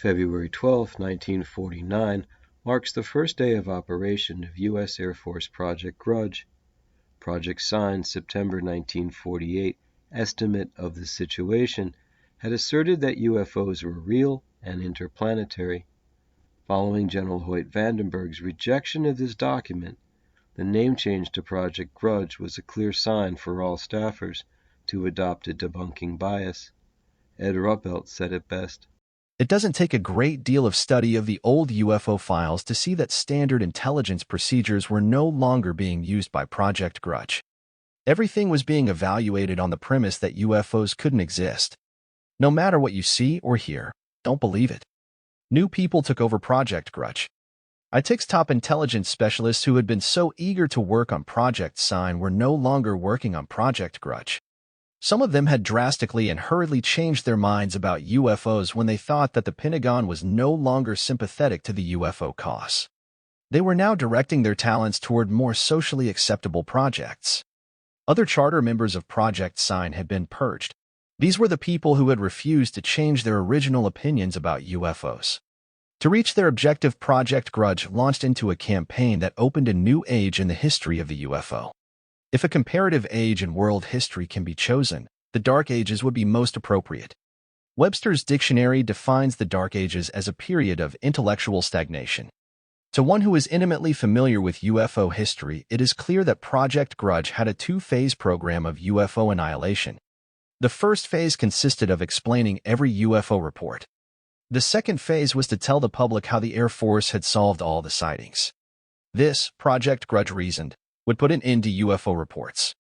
February 12, 1949, marks the first day of operation of U.S. Air Force Project Grudge. Project Sign's September 1948 estimate of the situation had asserted that UFOs were real and interplanetary. Following General Hoyt Vandenberg's rejection of this document, the name change to Project Grudge was a clear sign for all staffers to adopt a debunking bias. Ed Ruppelt said it best. It doesn't take a great deal of study of the old UFO files to see that standard intelligence procedures were no longer being used by Project Grudge. Everything was being evaluated on the premise that UFOs couldn't exist. No matter what you see or hear, don't believe it. New people took over Project Grudge. ATIC's top intelligence specialists who had been so eager to work on Project Sign were no longer working on Project Grudge. Some of them had drastically and hurriedly changed their minds about UFOs when they thought that the Pentagon was no longer sympathetic to the UFO cause. They were now directing their talents toward more socially acceptable projects. Other charter members of Project Sign had been purged. These were the people who had refused to change their original opinions about UFOs. To reach their objective, Project Grudge launched into a campaign that opened a new age in the history of the UFO. If a comparative age in world history can be chosen, the Dark Ages would be most appropriate. Webster's dictionary defines the Dark Ages as a period of intellectual stagnation. To one who is intimately familiar with UFO history, it is clear that Project Grudge had a two-phase program of UFO annihilation. The first phase consisted of explaining every UFO report. The second phase was to tell the public how the Air Force had solved all the sightings. This, Project Grudge reasoned, would put an end to UFO reports.